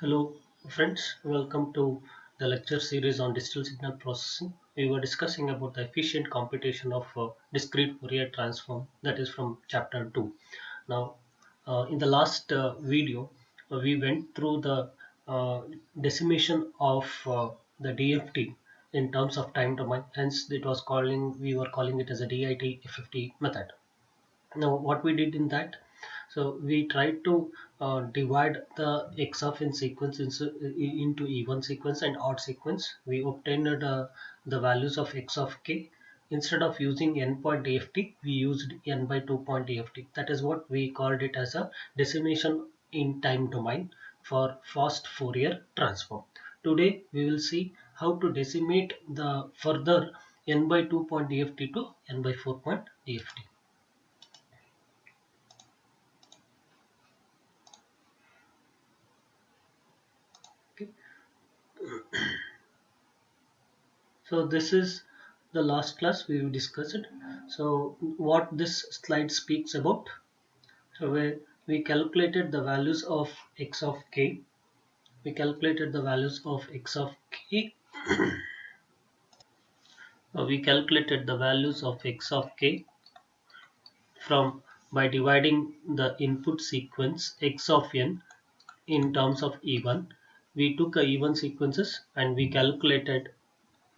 Hello friends, welcome to the lecture series on digital signal processing. We were discussing about the efficient computation of discrete Fourier transform, that is from chapter 2. Now in the last video we went through the uh, decimation of the DFT in terms of time domain, hence we were calling it as a DIT FFT method. Now what we did in that, so we tried to divide the x of n sequence into even sequence and odd sequence. We obtained the values of x of k. Instead of using n point DFT, we used n by 2 point DFT. That is what we called it as a decimation in time domain for fast Fourier transform. Today we will see how to decimate the further n by 2 point DFT to n by 4 point DFT. Okay. So this is the last class we discussed. So what this slide speaks about. So we calculated the values of x of k. We calculated the values of x of k. We calculated the values of x of k from by dividing the input sequence x of n in terms of even. We took a even sequences and we calculated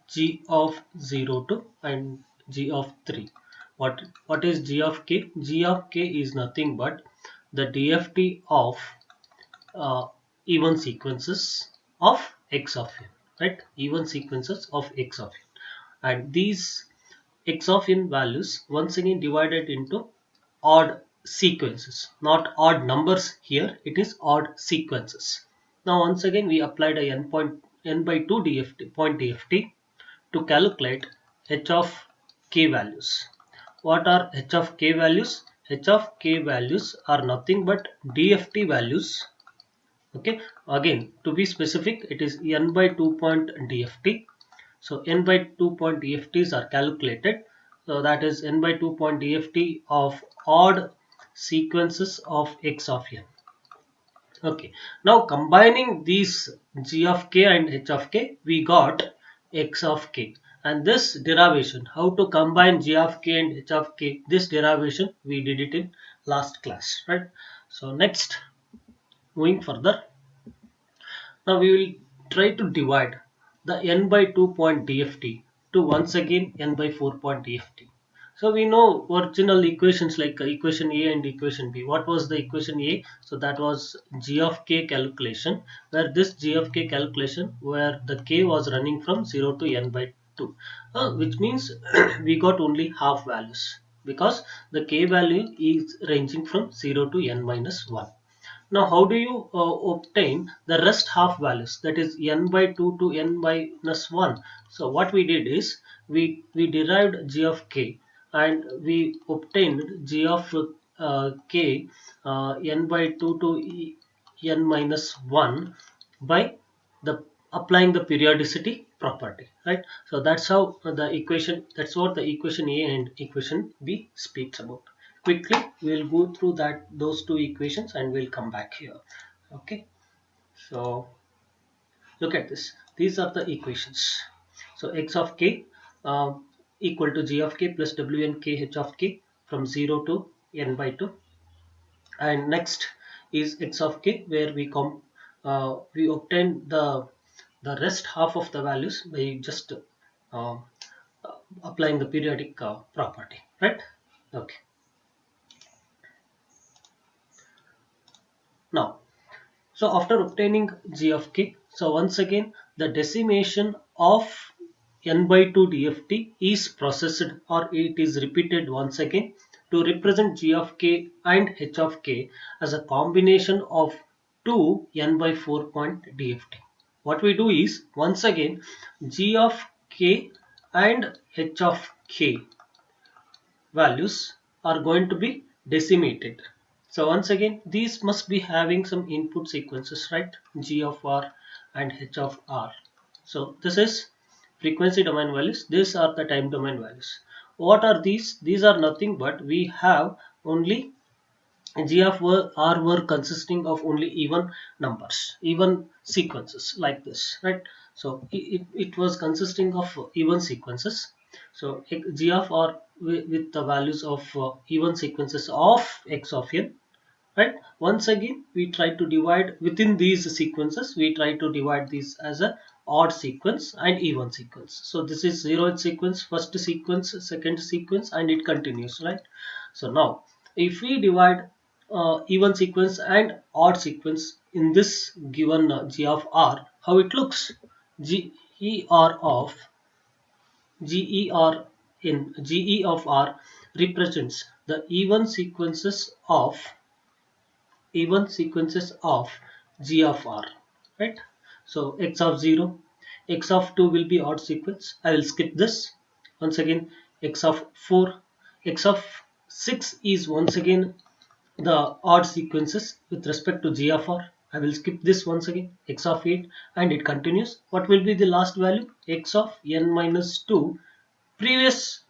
g of 0 to and g of 3. What is g of k? G of k is nothing but the DFT of uh, even sequences of x of n, right? Even sequences of x of n, and these x of n values once again divided into odd sequences, not odd numbers here, it is odd sequences. Now once again we applied a n by 2 DFT to calculate h of k values. What are h of k values? H of k values are nothing but DFT values. Okay, again to be specific, it is n by 2 point DFT. So n by 2 point DFTs are calculated. So that is n by 2 point DFT of odd sequences of x of n. Okay, now combining these g of k and h of k, we got x of k. And this derivation, how to combine g of k and h of k, this derivation we did it in last class, right? So next, moving further, now we will try to divide the n by 2 point DFT to once again n by 4 point DFT. So we know original equations like equation A and equation B. What was the equation A? So that was g of k calculation, where this g of k calculation where the k was running from 0 to n by 2, which means we got only half values because the k value is ranging from 0 to n minus 1. Now, how do you obtain the rest half values, that is n by 2 to n minus 1? So, what we did is we derived g of k and we obtained g of k n by 2 to n minus 1 by the applying the periodicity property, right? So that's how the equation, that's what the equation A and equation B speaks about. Quickly we'll go through that those two equations and we'll come back here. Okay, so look at this, these are the equations. So x of k equal to g of k plus w n k h of k from 0 to n by 2, and next is x of k where we obtain the rest half of the values by just uh, applying the periodic property, right? Okay, now so after obtaining g of k, so once again the decimation of n by 2 DFT is processed, or it is repeated once again to represent g of k and h of k as a combination of two n by 4 point DFT. What we do is once again g of k and h of k values are going to be decimated. So once again, these must be having some input sequences, right? G of R and H of R. So this is frequency domain values. These are the time domain values. What are these? These are nothing but we have only G of R were consisting of only even numbers, even sequences like this, right? So it was consisting of even sequences. So G of R with the values of even sequences of X of n, right? Once again we try to divide within these sequences, we try to divide these as a odd sequence and even sequence. So this is zeroth sequence, first sequence, second sequence, and it continues, right? So now if we divide even sequence and odd sequence in this given G of R, how it looks? G E R of GE of R represents the even sequences of G of R, right? So X of 0, X of 2 will be odd sequence. I will skip this. Once again, X of 4, X of 6 is once again the odd sequences with respect to G of R. I will skip this once again, X of 8, and it continues. What will be the last value? X of n minus 2 previous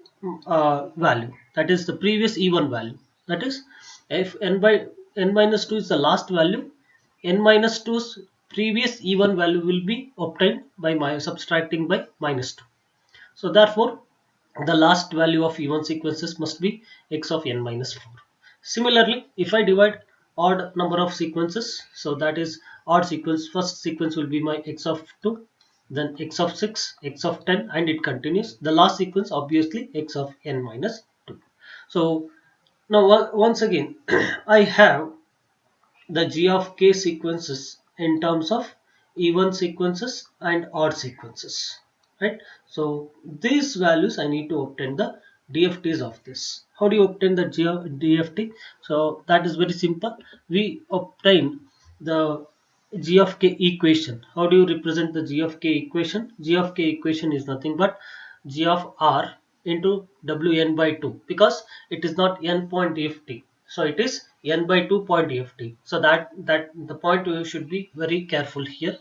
value, that is the previous even value, that is if n by n minus 2 is the last value, n minus two's previous even value will be obtained by subtracting by minus 2. So therefore the last value of even sequences must be x of n minus 4. Similarly, if I divide odd number of sequences, so that is odd sequence, first sequence will be my x of 2, then x of 6, x of 10, and it continues. The last sequence obviously x of n minus 2. So now once again I have the g of k sequences in terms of even sequences and odd sequences, right? So these values I need to obtain the DFTs of this. How do you obtain the DFT? So that is very simple. We obtain the g of k equation. How do you represent the g of k equation? G of k equation is nothing but g of r into wn by 2, because it is not n point ft, so it is n by 2 point ft. So that the point you should be very careful here.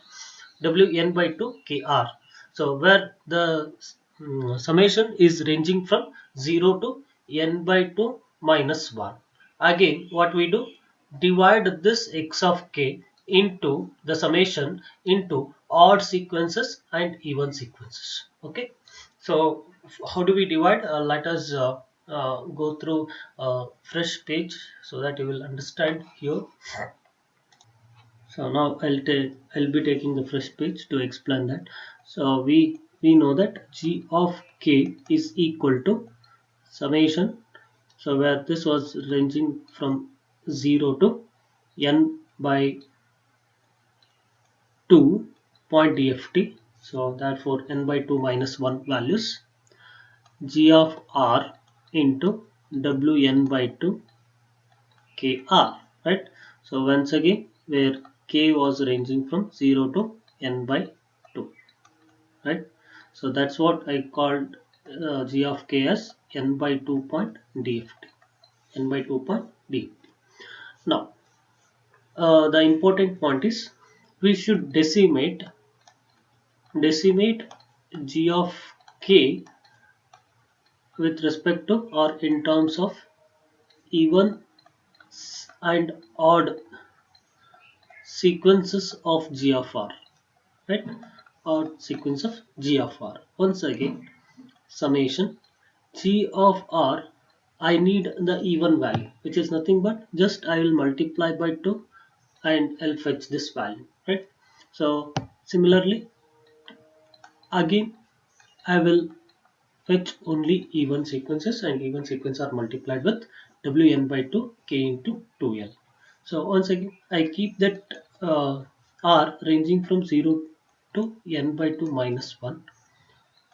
Wn by 2 kr, so where the summation is ranging from 0 to n by 2 minus 1. Again what we do, divide this x of k into the summation into odd sequences and even sequences. Okay, so how do we divide? Let us go through a fresh page so that you will understand here. So now I'll be taking the fresh page to explain that. So we know that g of k is equal to summation. So where this was ranging from 0 to n by 2 point dft. So therefore n by 2 minus 1 values, g of r into wn by 2 kr, right? So once again where k was ranging from 0 to n by 2, right? So that's what I called g of k as n by 2 point dft, n by 2 point dft. Now the important point is we should decimate g of k with respect to or in terms of even and odd sequences of g of r, right? Or sequence of g of r. Once again, summation g of r, I need the even value, which is nothing but just I will multiply by 2 and I'll fetch this value, right? So similarly, again I will fetch only even sequences, and even sequences are multiplied with wn by 2 k into 2l. So once again I keep that r ranging from 0 to n by 2 minus 1,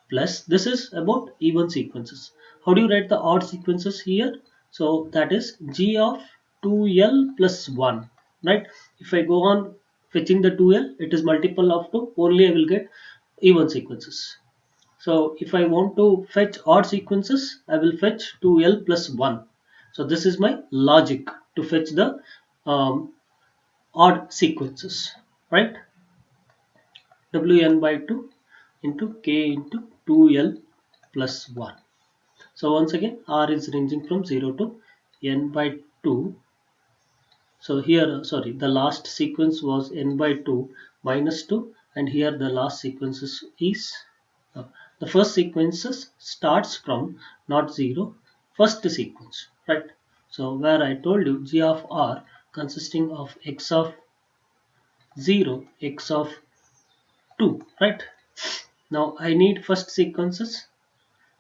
plus this is about even sequences. How do you write the odd sequences here? So that is g of 2l plus 1, right? If I go on fetching the 2l, it is multiple of 2, only I will get even sequences. So if I want to fetch odd sequences, I will fetch 2l plus 1. So this is my logic to fetch the odd sequences, right? wn by 2 into k into 2l plus 1. So once again r is ranging from 0 to n by 2 So here, sorry, the last sequence was n by 2 minus 2, and here the last sequence is uh, the first sequences starts from not 0, first sequence, right? So where I told you g of r consisting of x of 0, x of 2, right? Now I need first sequences.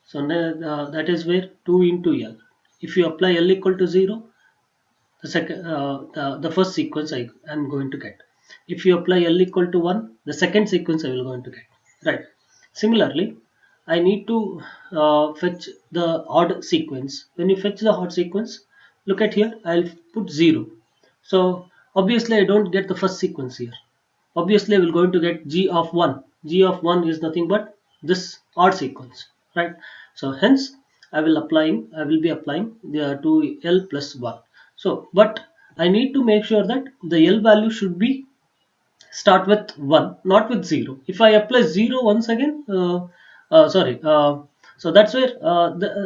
So that is where 2 into L. If you apply L equal to 0, the first sequence I am going to get. If you apply L equal to 1, the second sequence I will going to get. Right. Similarly, I need to fetch the odd sequence. When you fetch the odd sequence, look at here, I'll put 0. So obviously I don't get the first sequence here. Obviously I will going to get g of 1. G of 1 is nothing but this odd sequence, right? So hence I will be applying the to L plus 1. So but I need to make sure that the L value should be start with 1, not with 0. If I apply 0 once again, sorry, so that's where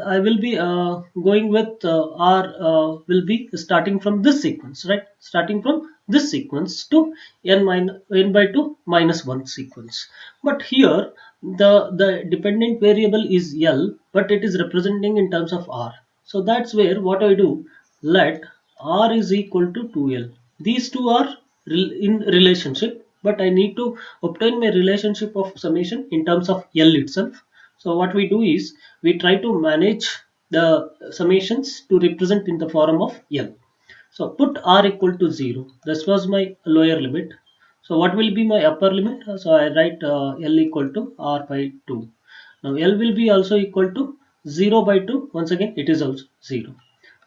I will be going with R will be starting from this sequence, right? Starting from this sequence to n by 2 minus 1 sequence. But here the dependent variable is L, but it is representing in terms of R. So that's where what I do, let R is equal to 2L. These two are in relationship, but I need to obtain my relationship of summation in terms of L itself. So what we do is we try to manage the summations to represent in the form of L. So put R equal to 0. This was my lower limit. So what will be my upper limit? So I write L equal to R by 2. Now L will be also equal to 0 by 2. Once again it is also 0.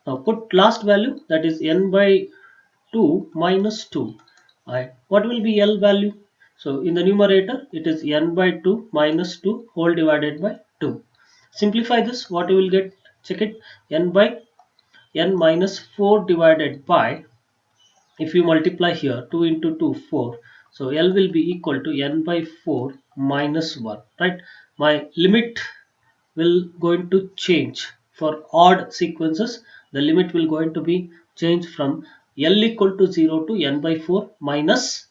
Now put last value, that is n by 2 minus 2. Right. What will be L value? So in the numerator it is n by 2 minus 2 whole divided by 2. Simplify this, what you will get, check it, n by n minus 4 divided by, if you multiply here 2 into 2 4, so L will be equal to n by 4 minus 1, right? My limit will going to change for odd sequences. The limit will going to be changed from L equal to 0 to n by 4 minus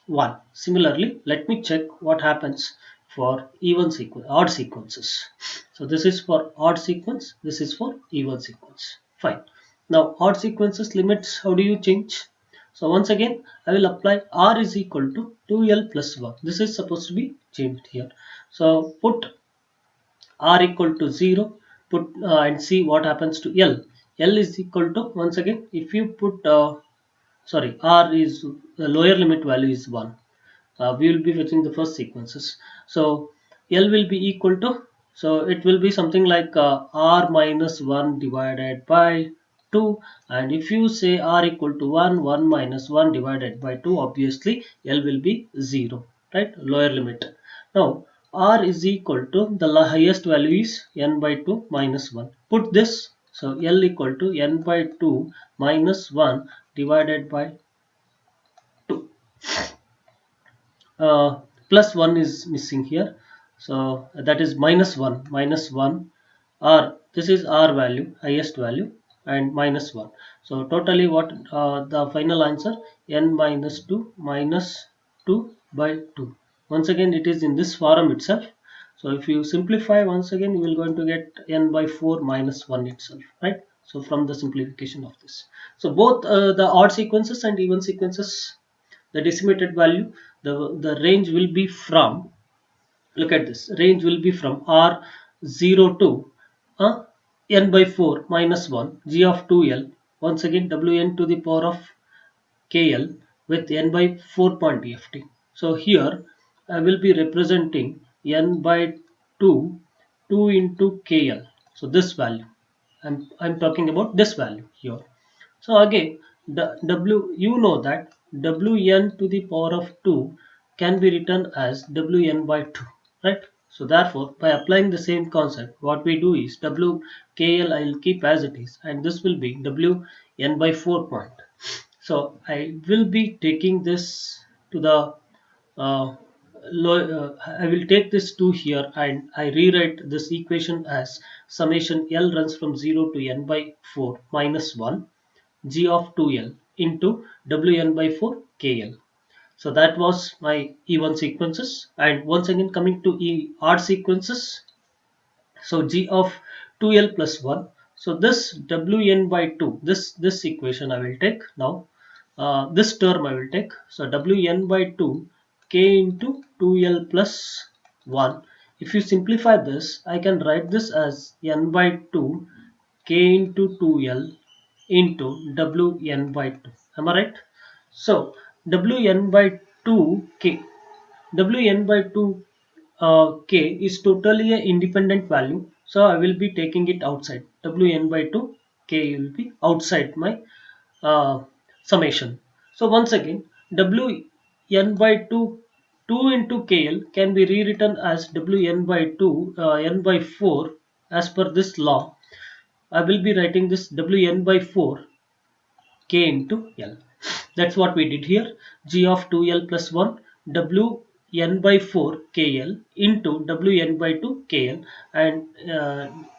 1. Similarly, let me check what happens for odd sequences. So this is for odd sequence, this is for even sequence. Fine. Now odd sequences limits, how do you change? So once again I will apply R is equal to 2L plus 1. This is supposed to be changed here. So put R equal to 0, put and see what happens to L. L is equal to, once again, if you put sorry, R is the lower limit value is 1. We will be fetching the first sequences. So L will be equal to, so it will be something like R minus 1 divided by 2, and if you say R equal to 1, 1 minus 1 divided by 2, obviously L will be 0, right? Lower limit. Now R is equal to, the highest value is n by 2 minus 1. Put this, so L equal to n by 2 minus 1 divided by 2. Plus 1 is missing here, so that is minus 1, R, this is R value, highest value, and minus 1. So totally what the final answer, n minus 2 minus 2 by 2. Once again it is in this form itself. So if you simplify, once again you will going to get n by 4 minus 1 itself, right? So from the simplification of this, so both the odd sequences and even sequences, the decimated value, the range will be from, look at this, range will be from R 0 to n by 4 minus 1 g of 2L, once again Wn to the power of KL with n by 4 point eft. So here I will be representing n by 2 into KL. So this value, I'm talking about this value here. So again, the W, you know that Wn to the power of 2 can be written as Wn by 2, right? So therefore, by applying the same concept, what we do is WKL I will keep as it is, and this will be Wn by 4 point. So I will be taking this to the I will take this 2 here, and I rewrite this equation as summation L runs from 0 to n by 4 minus 1 g of 2L into Wn by 4 KL. So that was my even sequences. And once again coming to odd sequences, so G of 2L plus 1. So this Wn by 2, this equation I will take now. This term I will take. So Wn by 2 k into 2L plus 1. If you simplify this, I can write this as n by 2 k into 2L into Wn by 2. Am I right? So Wn by 2 k, Wn by 2 k is totally an independent value, so I will be taking it outside. Wn by 2 k will be outside my summation. So once again, Wn by 2 into kl can be rewritten as Wn by 2 n by 4 as per this law. I will be writing this Wn by 4 k into L. That's what we did here. G of 2L plus 1 Wn by 4 KL into Wn by 2 KL and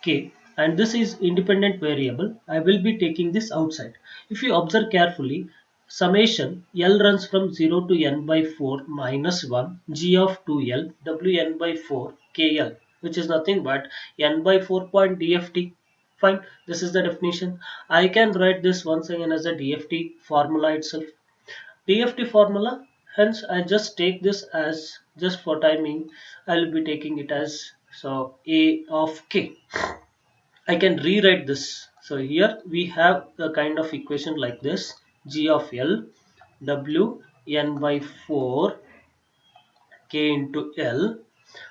K, and this is independent variable. I will be taking this outside. If you observe carefully, summation L runs from 0 to n by 4 minus 1 G of 2L Wn by 4 KL, which is nothing but n by 4 point DFT. Fine, this is the definition. I can write this once again as a DFT formula itself. DFT formula, hence I just take this as, just for timing, I will be taking it as, so A of K. I can rewrite this. So here we have the kind of equation like this: G of L W n by 4 K into L.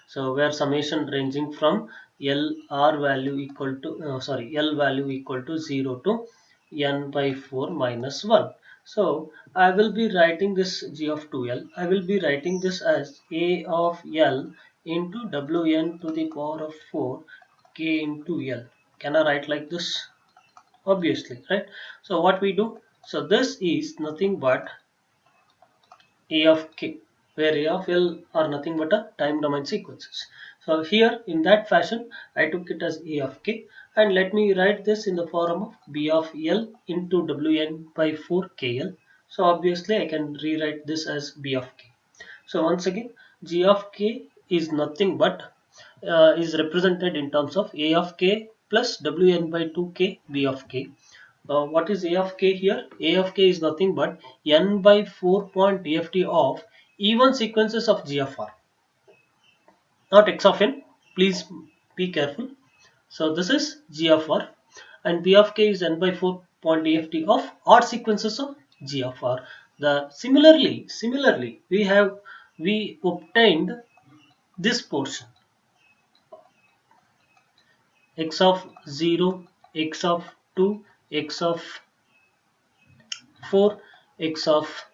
So where summation ranging from L R value equal to L value equal to 0 to n by 4 minus 1. So I will be writing this G of 2L. I will be writing this as A of L into Wn to the power of 4 K into L. Can I write like this? Obviously, right? So what we do? So this is nothing but A of K, where A of L are nothing but a time domain sequences. So here in that fashion I took it as A of K, and let me write this in the form of B of L into Wn by 4 KL. So obviously I can rewrite this as B of K. So once again, G of K is nothing but is represented in terms of A of K plus Wn by 2K B of K. What is A of K here? A of K is nothing but n by 4 point DFT of even sequences of G of R, not X of n. Please be careful. So this is G of R, and B of K is n by 4 point DFT of odd sequences of G of R. The similarly we obtained this portion: x of 0, x of 2, x of 4, x of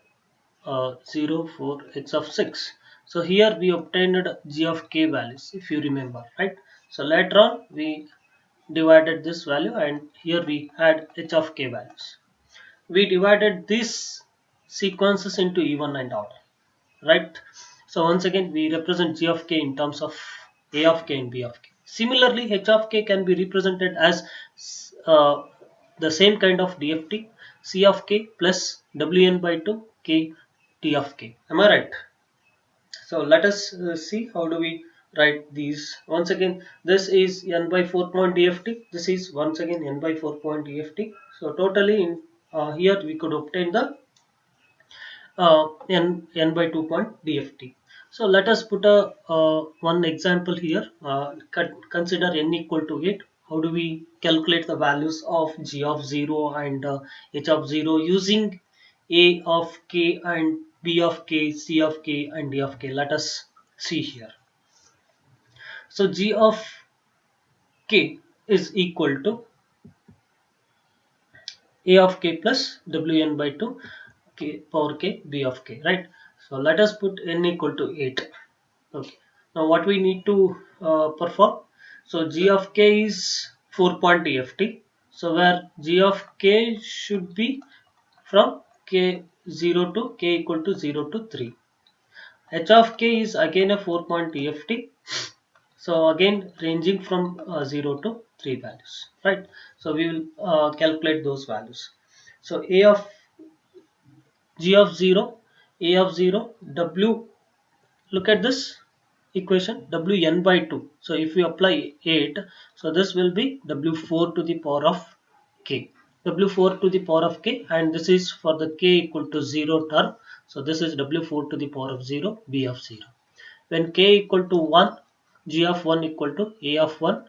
0, 4, x of 6. So here we obtained g of k values, if you remember, right? So later on we divided this value, and here we had h of k values. We divided these sequences into even and odd, right? So once again we represent g of k in terms of A of k and B of k. Similarly, h of k can be represented as uh, the same kind of DFT, C of k plus Wn by 2 k T of k. Am I right? So let us see how do we write these. Once again, this is n by 4 point DFT. This is once again n by 4 point DFT. So totally in here we could obtain the n by 2 point DFT. So let us put a one example here. Consider n equal to 8. How do we calculate the values of g of 0 and h of 0 using A of k and B of k, C of k and D of k? Let us see here. So g of k is equal to A of k plus Wn by 2 k power k B of k, right? So let us put n equal to 8. Okay. Now what we need to perform? So g of k is 4 point DFT. So where g of k should be from k 0 to k equal to 0 to 3. H of k is again a 4 point DFT. So again ranging from 0 to 3 values, right? So we will calculate those values. So A of g of 0, a of 0, w, look at this equation, wn by 2. So if we apply 8, so this will be w4 to the power of k, w4 to the power of k, and this is for the k equal to 0 term. So this is w4 to the power of 0, b of 0. When k equal to 1, g of 1 equal to a of 1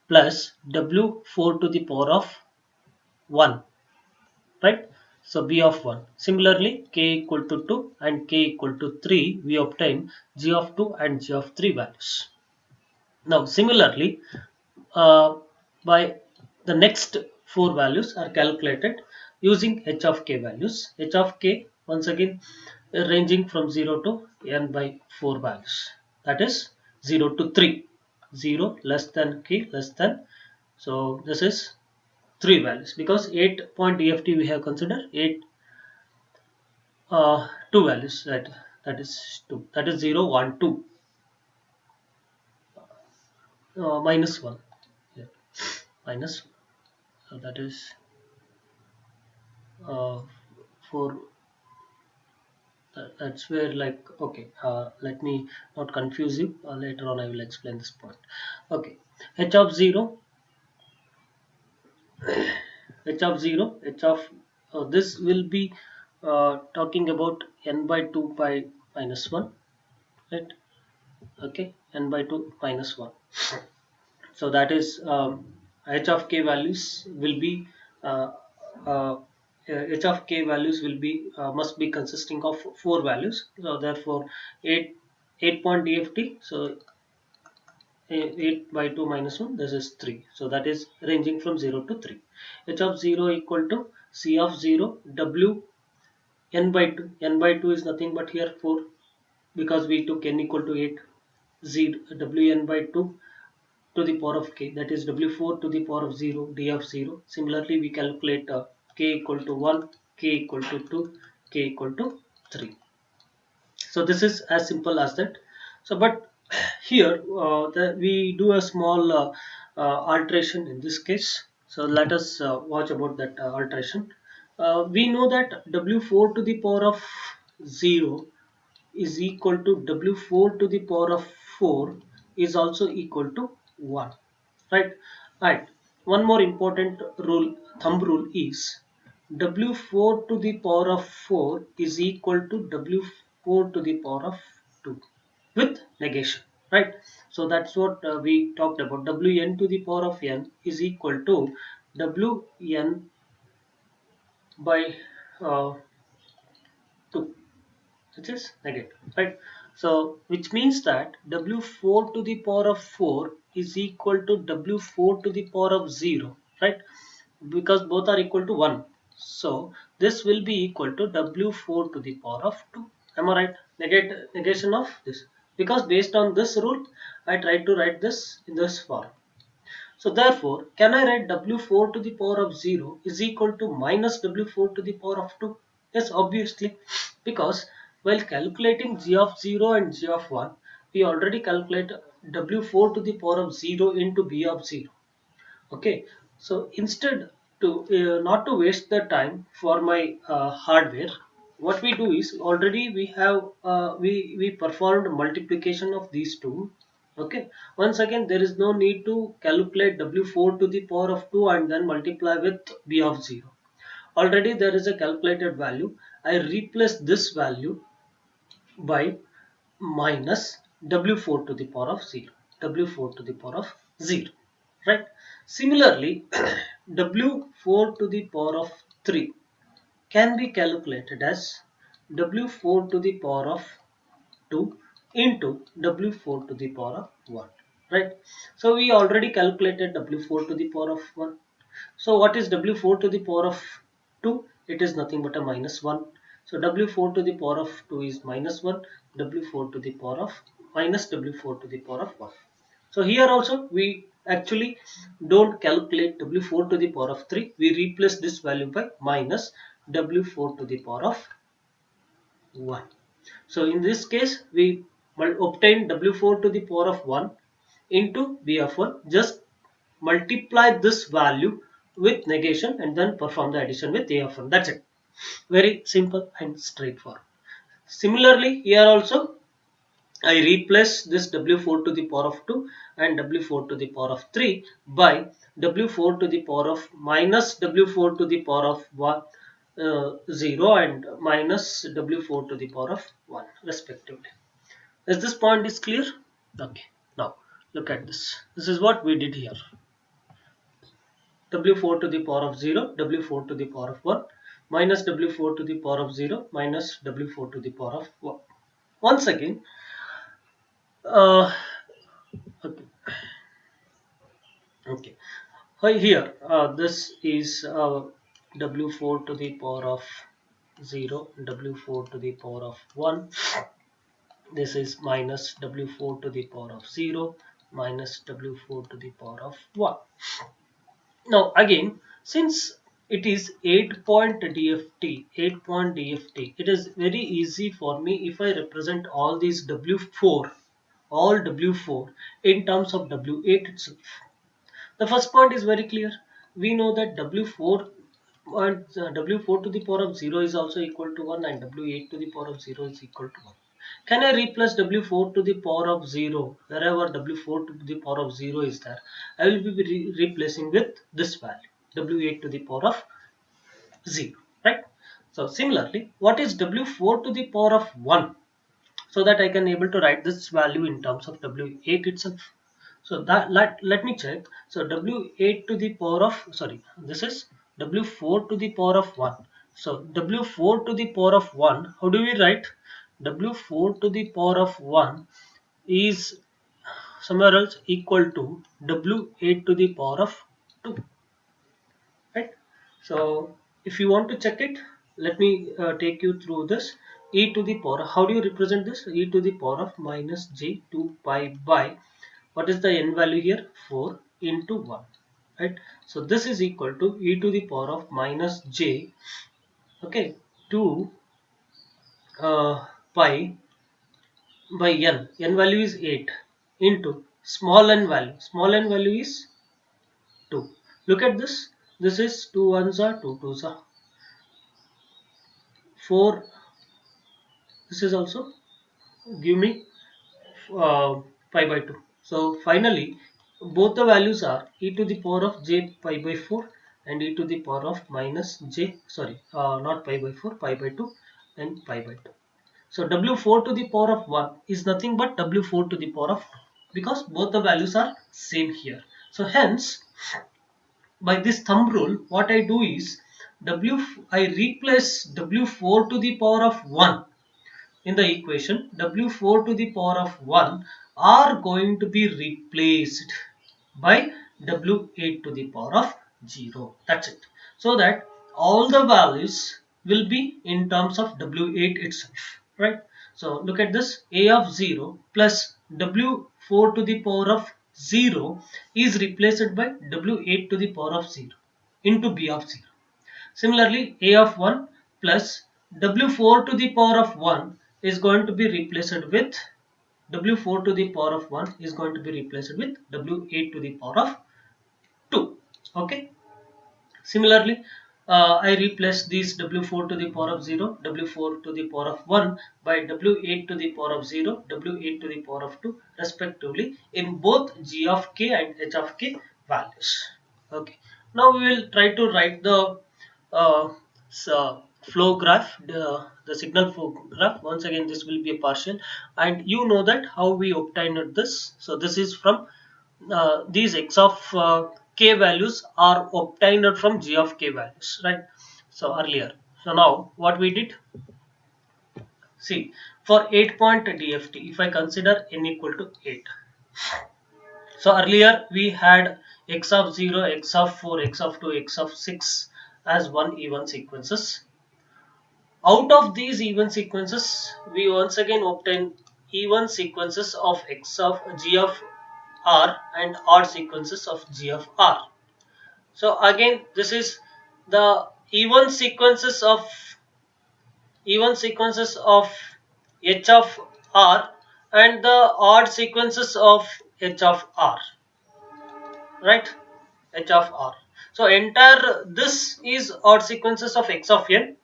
plus w4 to the power of 1, right? So b of 1. Similarly, k equal to 2 and k equal to 3, we obtain g of 2 and g of 3 values. Now, similarly, uh, by the next four values are calculated using h of k values. H of k, once again, ranging from 0 to n by 4 values. That is 0 to 3. 0 less than k less than. So this is 3 values, because 8 point EFT we have considered 8 2 values, that is 2, that is 0 1 2, minus 1, yeah, minus 1. So that is uh, for that's where, like, okay, let me not confuse you, later on I will explain this point. Okay, h of 0, h of 0, h of this will be talking about n by 2 by minus 1, right? Okay, n by 2 minus 1. So that is h of k values will be uh, uh, h of k values will be must be consisting of four values. So therefore 8 point dft, so 8 by 2 minus 1, this is 3. So that is ranging from 0 to 3. H of 0 equal to c of 0 w n by 2. N by 2 is nothing but here 4, because we took n equal to 8. 0 wn by 2 to the power of k, that is w4 to the power of 0, d of 0. Similarly, we calculate k equal to 1, k equal to 2, k equal to 3. So this is as simple as that. So but here we do a small alteration in this case. So let us watch about that alteration. We know that w4 to the power of 0 is equal to w4 to the power of 4 is also equal to 1, right? Right. One more important rule, thumb rule, is w4 to the power of 4 is equal to w4 to the power of 2 with negation, right? So that's what we talked about. Wn to the power of n is equal to wn by uh, 2, which is negative, right? So which means that w4 to the power of 4 is equal to w4 to the power of 0, right? Because both are equal to 1. So this will be equal to w4 to the power of 2. Am I right? Negation of this. Because based on this rule, I tried to write this in this form. So therefore, can I write w4 to the power of 0 is equal to minus w4 to the power of 2? Yes, obviously, because while calculating g of 0 and g of 1, we already calculate w4 to the power of 0 into b of 0. Okay, so instead, to not to waste the time for my hardware, what we do is, already we have we performed multiplication of these two. Okay, once again there is no need to calculate w4 to the power of 2 and then multiply with b of 0. Already there is a calculated value. I replace this value by minus w4 to the power of 0, w4 to the power of 0, right? Similarly, w4 to the power of 3 can be calculated as w4 to the power of 2 into w4 to the power of 1, right? So we already calculated w4 to the power of 1. So what is w4 to the power of 2? It is nothing but a minus 1. So w4 to the power of 2 is minus 1, w4 to the power of minus w4 to the power of 1. So here also we actually don't calculate w4 to the power of 3. We replace this value by minus w4 to the power of 1. So in this case, we obtain w4 to the power of 1 into b of 1. Just multiply this value with negation and then perform the addition with a of 1. That's it. Very simple and straightforward. Similarly, here also I replace this w4 to the power of 2 and w4 to the power of 3 by w4 to the power of minus w4 to the power of 1, 0 and minus w4 to the power of 1 respectively. Is this point is clear? Okay. Now look at this. This is what we did here. W4 to the power of 0, W4 to the power of 1, minus W4 to the power of 0, minus W4 to the power of 1. Once again, uh, okay, okay. Here, this is W4 to the power of 0, W4 to the power of 1. This is minus W4 to the power of 0, minus W4 to the power of 1. Now again, since it is 8-point DFT, 8-point DFT, it is very easy for me if I represent all these W4, all W4 in terms of W8 itself. The first point is very clear. We know that W4 and W4 to the power of 0 is also equal to 1 and W8 to the power of 0 is equal to 1. Can I replace W4 to the power of 0 wherever W4 to the power of 0 is there? I will be replacing with this value W8 to the power of 0, right? So similarly, what is W4 to the power of 1? So that I can able to write this value in terms of W8 itself. So that let me check. So W8 to the power of, sorry, this is W4 to the power of 1. So W4 to the power of 1, how do we write? W4 to the power of 1 is somewhere else equal to W8 to the power of 2, right? So if you want to check it, let me take you through this. E to the power, how do you represent this? E to the power of minus j 2 pi by, what is the n value here? 4 into 1, right? So this is equal to e to the power of minus j, okay, 2 pi by n value is 8 into small n value is 2. Look at this. This is 2 ones are 2 twos are 4. This is also give me pi by 2. So finally both the values are e to the power of j pi by 4 and e to the power of minus j, sorry, not pi by 4, pi by 2 and pi by 2. So w4 to the power of 1 is nothing but w4 to the power of 2 because both the values are same here. So hence by this thumb rule what I do is I replace w4 to the power of 1 in the equation. W4 to the power of 1 are going to be replaced by W8 to the power of 0. That's it. So that all the values will be in terms of W8 itself, right? So look at this. A of 0 plus W4 to the power of 0 is replaced by W8 to the power of 0 into B of 0. Similarly, a of 1 plus w4 to the power of 1 is going to be replaced with w4 to the power of 1 is going to be replaced with w8 to the power of 2. Okay. Similarly, I replace these w4 to the power of 0, w4 to the power of 1 by w8 to the power of 0, w8 to the power of 2 respectively in both g of k and h of k values. Okay. Now we will try to write the flow graph, the signal flow graph. Once again, this will be a partial, and you know that how we obtained this. So this is from these x of k values are obtained from g of k values, right? So earlier. So now what we did, see, for 8-point DFT, if I consider n equal to 8. So earlier we had x of 0, x of 4, x of 2, x of 6 as one even sequences. Out of these even sequences, we once again obtain even sequences of x of g of r and odd sequences of g of r. So again, this is the even sequences of h of r and the odd sequences of h of r, right? H of r. So entire this is odd sequences of x of n.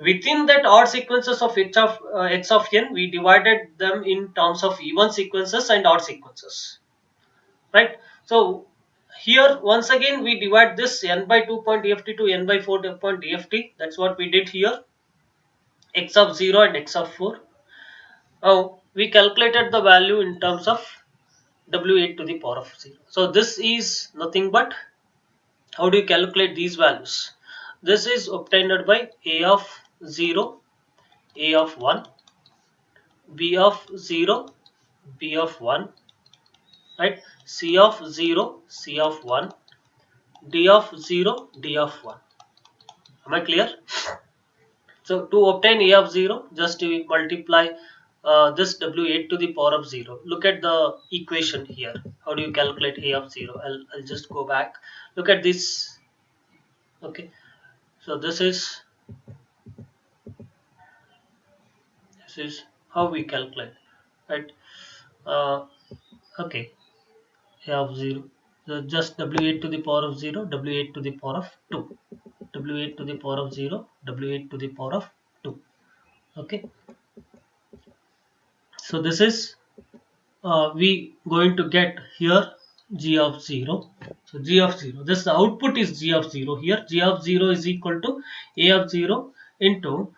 Within that odd sequences of x of n, we divided them in terms of even sequences and odd sequences, right? So here once again we divide this n by 2.dft to n by 4.dft. That's what we did here, x of 0 and x of 4. Now we calculated the value in terms of w8 to the power of 0. So this is nothing but, how do you calculate these values? This is obtained by a of 0, a of 1, b of 0, b of 1, right? C of 0, C of 1, D of 0, D of 1. Am I clear? So to obtain A of 0, just to multiply this W8 to the power of 0. Look at the equation here. How do you calculate A of 0? I'll just go back. Look at this. Okay. So this is how we calculate, right? Uh, okay. A of 0. So just W8 to the power of 0, W8 to the power of 2. W8 to the power of 0, W8 to the power of 2. Okay. So this is we going to get here g of 0. So g of 0, this the output is g of 0 here. G of 0 is equal to a of 0 into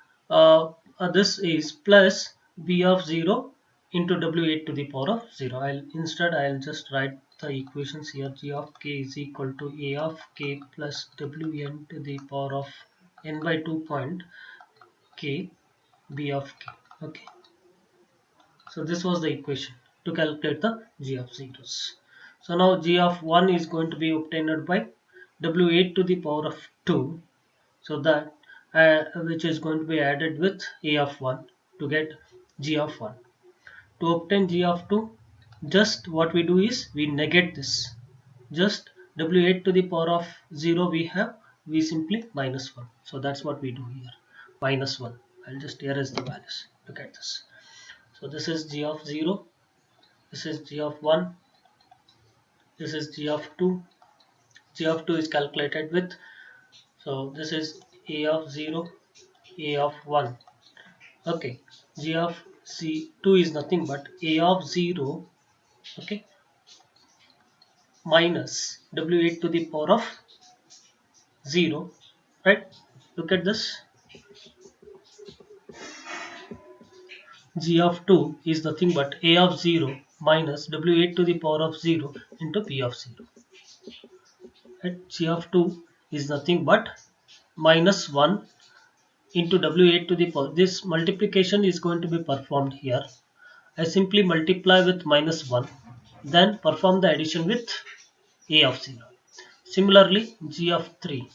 this is plus b of 0 into w8 to the power of 0. I'll just write the equations here. G of k is equal to a of k plus wn to the power of n by 2 point k b of k. Okay. So this was the equation to calculate the g of zeros. So now g of 1 is going to be obtained by w8 to the power of 2. So that which is going to be added with a of 1 to get g of 1. To obtain g of 2, just what we do is we negate this. Just w8 to the power of 0 we simply minus 1. So that's what we do here. Minus 1. I'll just erase the values. Look at this. So this is g of 0, this is g of 1, this is g of 2. G of 2 is calculated with, so this is a of 0, a of 1. Okay, g of c2 is nothing but a of 0, okay, minus w8 to the power of 0, right? Look at this. G of 2 is nothing but a of 0 minus w8 to the power of 0 into p of 0. Right? G of 2 is nothing but minus 1 into w8 to the power. This multiplication is going to be performed here. I simply multiply with minus 1, then perform the addition with a of 0. Similarly, g of 3.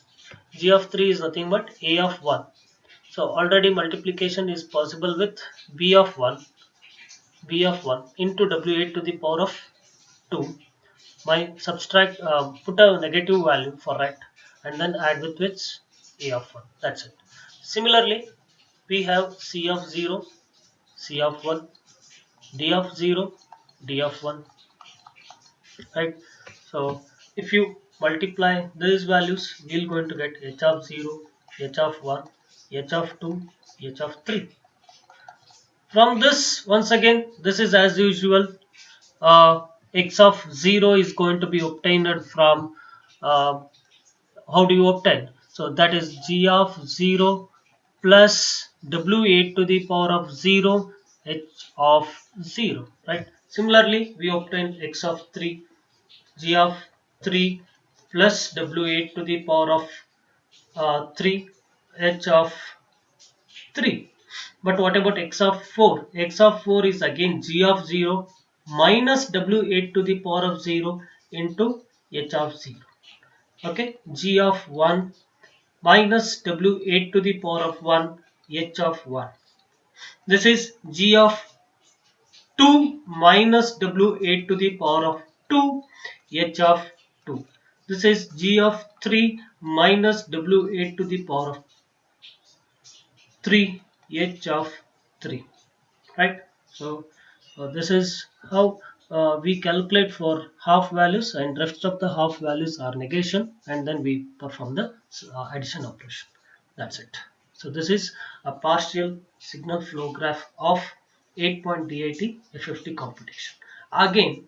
G of 3 is nothing but a of 1. So already multiplication is possible with b of 1, b of 1 into w8 to the power of 2. My subtract, put a negative value for that, and then add with which a of 1. That's it. Similarly, we have c of 0, c of 1, d of 0, d of 1, right? So if you multiply these values, we're going to get h of 0, h of 1, h of 2, h of 3. From this, once again, this is as usual. X of 0 is going to be obtained from, how do you obtain? So that is g of 0 plus w8 to the power of 0 h of 0, right? Similarly, we obtain x of 3, g of 3 plus w8 to the power of 3 h of 3. But what about x of 4? X of 4 is again g of 0 minus w8 to the power of 0 into h of 0. Okay, g of 1 minus w8 to the power of 1 h of 1. This is g of 2 minus w8 to the power of 2 h of 2. This is g of 3 minus w8 to the power of 3 h of 3, right? So this is how we calculate for half values, and rest of the half values are negation, and then we perform the addition operation. That's it. So this is a partial signal flow graph of 8.DIT FFT computation. Again,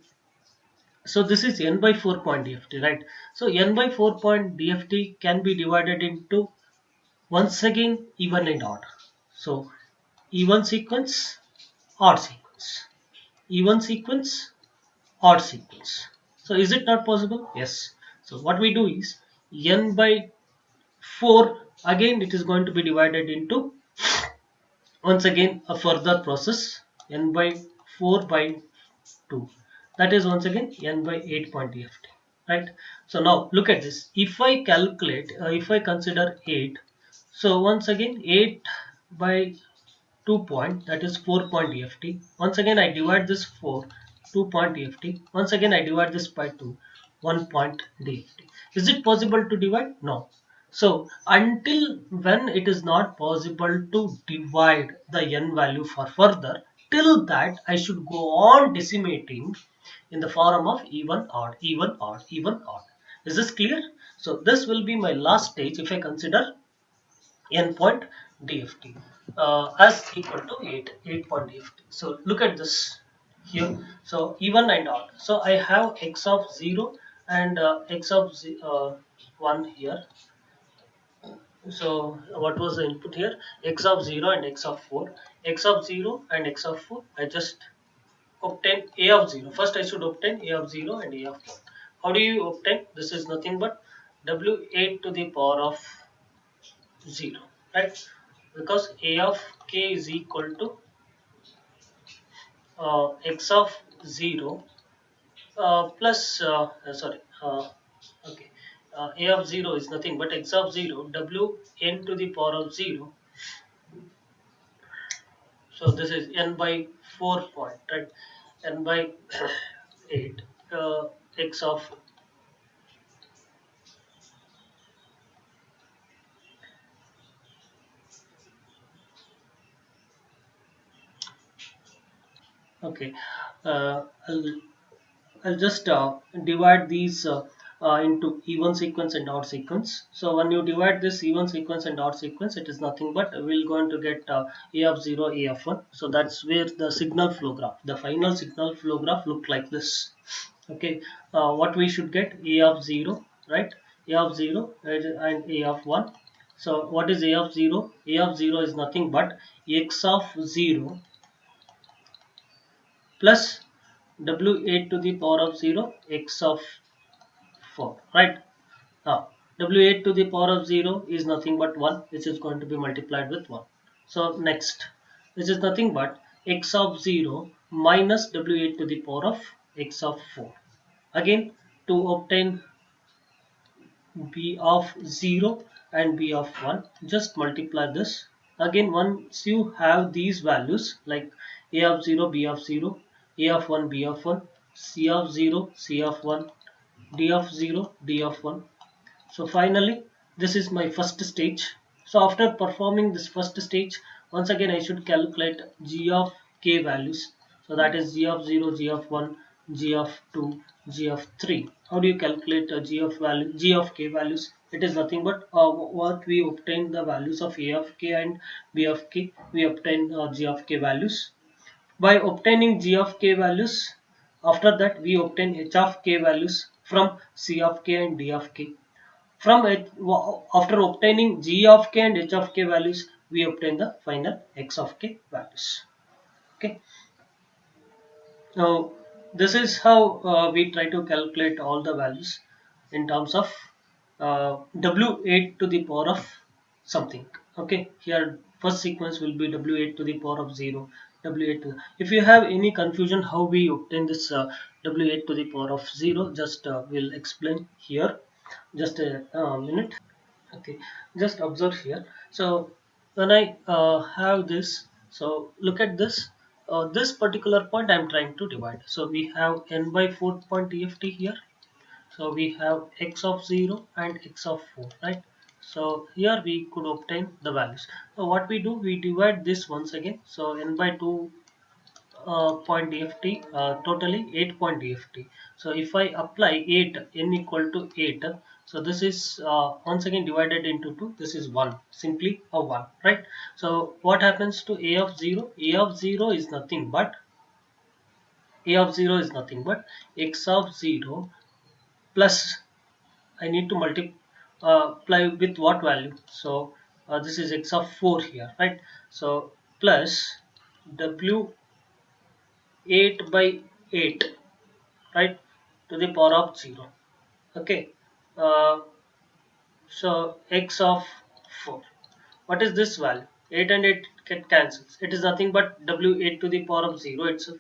so this is n by 4 point DFT, right? So n by 4 point DFT can be divided into, once again, even and odd. So even sequence, odd sequence, even sequence, odd sequence. So is it not possible? Yes. So what we do is n by 4, again it is going to be divided into, once again, a further process, n by 4 by 2, that is once again n by 8 point DFT, right? So now look at this. If I calculate, if I consider 8, so once again 8 by 2 point, that is 4 point DFT. Once again I divide this 4, 2 point DFT. Once again I divide this by 2, 1 point DFT. Is it possible to divide? No. So until when it is not possible to divide the n value for further, till that I should go on decimating in the form of even, odd, even, odd, even, odd. Is this clear? So this will be my last stage if I consider n point DFT as equal to 8 point DFT. So look at this here. So even and odd. So I have x of 0 and x of 1 here. So what was the input here? X of 0 and x of 4. X of 0 and x of 4. I just obtain a of 0. First I should obtain a of 0 and a of 4. How do you obtain? This is nothing but w8 to the power of 0, right? Because a of k is equal to x of 0 plus sorry okay, a of 0 is nothing but x of 0 w n to the power of 0. So this is n by 4 point, right? N by 8 x of, okay, uh, I'll, I'll just divide these into even sequence and odd sequence. So when you divide this even sequence and odd sequence, it is nothing but we're going to get a of 0, a of 1. So that's where the signal flow graph, the final signal flow graph look like this. Okay, what we should get, a of 0, right? A of 0 and a of 1. So what is a of 0? A of 0 is nothing but x of 0 plus w8 to the power of 0 x of 4, right? Now w8 to the power of 0 is nothing but 1, which is going to be multiplied with 1. So next, which is nothing but x of 0 minus w8 to the power of x of 4. Again, to obtain b of 0 and b of 1, just multiply this. Again, once you have these values like a of 0, b of 0, a of 1, b of 1, c of 0, c of 1, d of 0, d of 1. So finally this is my first stage. So after performing this first stage, once again I should calculate g of k values. So that is g of 0, g of 1, g of 2, g of 3. How do you calculate g of k values? It is nothing but what we obtain the values of a of k and b of k. We obtain g of k values. By obtaining g of k values, after that we obtain h of k values from c of k and d of k. From it, after obtaining g of k and h of k values, we obtain the final x of k values. Okay. Now this is how we try to calculate all the values in terms of w8 to the power of something. Okay. Here first sequence will be w8 to the power of 0. W8 to, if you have any confusion how we obtain this w8 to the power of 0, just we'll explain here. Just a minute. Okay, just observe here. So when I have this, so look at this, this particular point I'm trying to divide. So we have n by 4 point DFT here. So we have x of 0 and x of 4, right? So here we could obtain the values. So what we do, we divide this once again. So n by 2 point DFT, totally 8 point DFT. So if I apply 8, n equal to 8, So this is once again divided into 2. This is 1, simply a 1, right? So what happens to a of 0? A of 0 is nothing but x of 0 plus, I need to multiply with what value? So this is x of 4 here, right? So plus w 8 by 8, right, to the power of 0. Okay. Uh, so x of 4. What is this value? 8 and 8 get cancels. It is nothing but w8 to the power of 0 itself.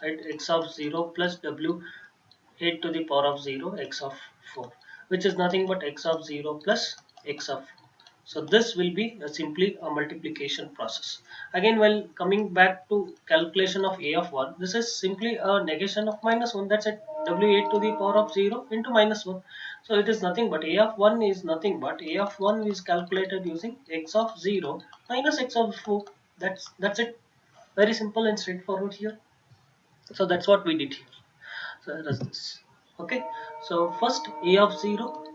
Right? X of 0 plus w8 to the power of 0 x of 4, which is nothing but x of 0 plus x of 4. So this will be simply a multiplication process. Again, while coming back to calculation of a of 1, this is simply a negation of minus 1. That's it. W8 to the power of 0 into minus 1. So it is nothing but a of 1 is nothing but a of 1 is calculated using x of 0 minus x of 4. That's it. Very simple and straightforward here. So that's what we did here. So that is this. Okay. So first a of 0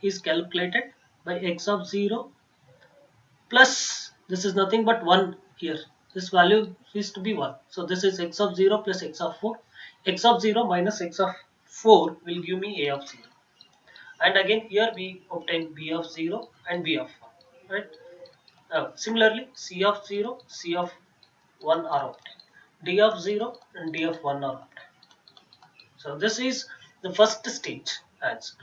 is calculated by x of 0 plus, this is nothing but 1 here. This value is to be 1. So this is x of 0 plus x of 4. X of 0 minus x of 4 will give me a of 0. And again here we obtain b of 0 and b of 1. Right. Similarly, c of 0, c of 1 are obtained. D of 0 and d of 1 are obtained. So this is the first stage answer.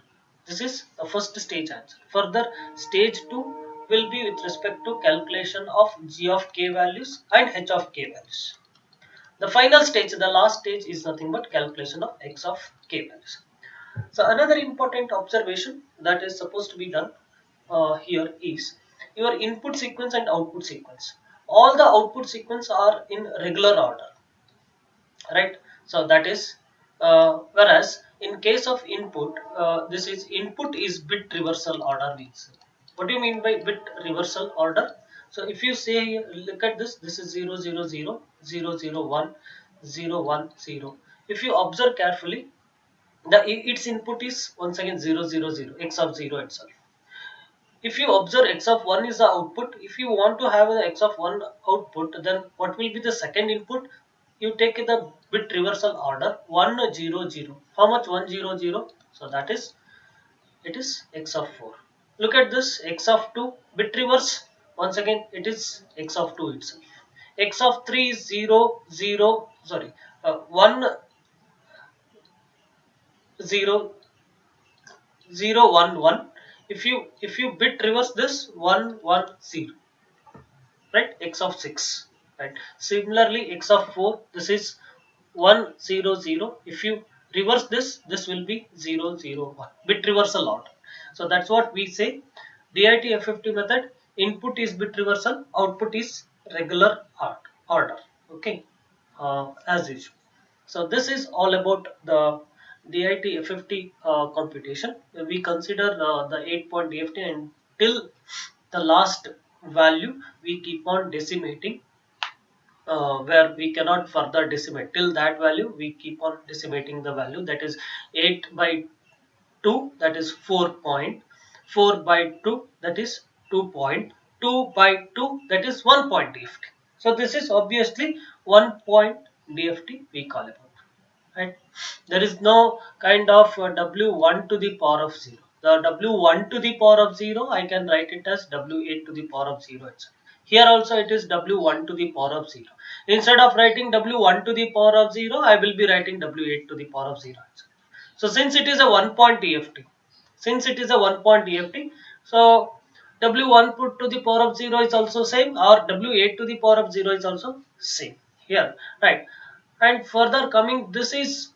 This is the first stage answer. Further, stage 2 will be with respect to calculation of g of k values and h of k values. The final stage, the last stage, is nothing but calculation of x of k values. So another important observation that is supposed to be done here is your input sequence and output sequence. All the output sequence are in regular order, right? So that is whereas in case of input, this is input is bit reversal order means. What do you mean by bit reversal order? So if you say, look at this, this is 0 0 0 0 0 1 0 1 0. If you observe carefully, the its input is once again 0 0 0, x of 0 itself. If you observe x of 1 is the output, if you want to have the x of 1 output, then what will be the second input? You take the bit reversal order 1 0 0. How much 1 0 0? So that is, it is x of 4. Look at this, x of 2 bit reverse, once again it is x of 2 itself. X of 3 is 0 0, sorry, 1 0 0 1 1. If you bit reverse this 1 1 0, right, x of 6, right. Similarly, x of 4, this is 1 0 0. If you reverse this, this will be 0 0 1, bit reversal order. So that's what we say, DIT FFT method, input is bit reversal, output is regular order. Okay. As usual. So this is all about the DIT FFT computation. We consider the 8-point DFT, and till the last value we keep on decimating, where we cannot further decimate. Till that value we keep on decimating the value, that is 8 by 2, that is 4 point, 4 by 2, that is 2 point, 2 by 2, that is 1 point DFT. So this is obviously 1 point DFT we call it. Right? There is no kind of w1 to the power of 0. The w1 to the power of 0, I can write it as w8 to the power of 0 itself. Here also it is w1 to the power of 0. Instead of writing w1 to the power of 0, I will be writing w8 to the power of 0 itself. So since it is a 1 point DFT, so w1 put to the power of 0 is also same, or w8 to the power of 0 is also same here, right? And further coming, this is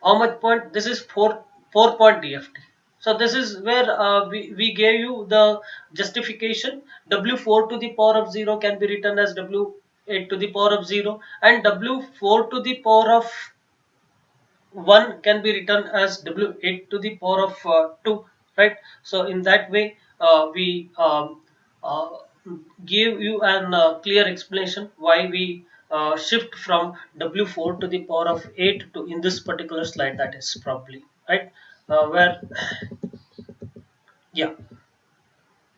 how much point? This is 4 point DFT. So this is where we gave you the justification. W4 to the power of 0 can be written as W8 to the power of 0, and W4 to the power of 1 can be written as W8 to the power of 2, right? So in that way we uh, give you an clear explanation why we shift from W4 to the power of 8 to in this particular slide, that is probably right, where Yeah,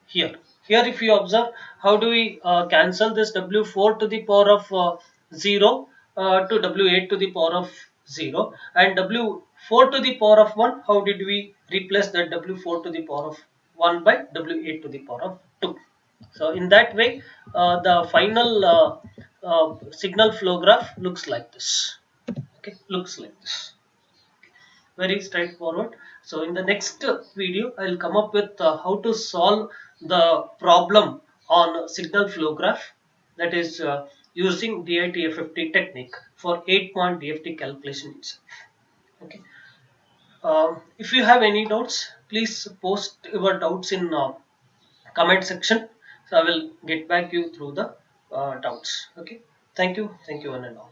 here if you observe, how do we cancel this w4 to the power of 0 to w8 to the power of 0, and w4 to the power of 1, how did we replace that w4 to the power of 1 by w8 to the power of 2. So in that way, the final signal flow graph looks like this. Okay, looks like this. Very straightforward. So in the next video, I'll come up with how to solve the problem on signal flow graph, that is using DITFFT technique for 8-point DFT calculation itself. Okay. If you have any doubts, please post your doubts in comment section. So I will get back you through the doubts. Okay. Thank you. Thank you one and all.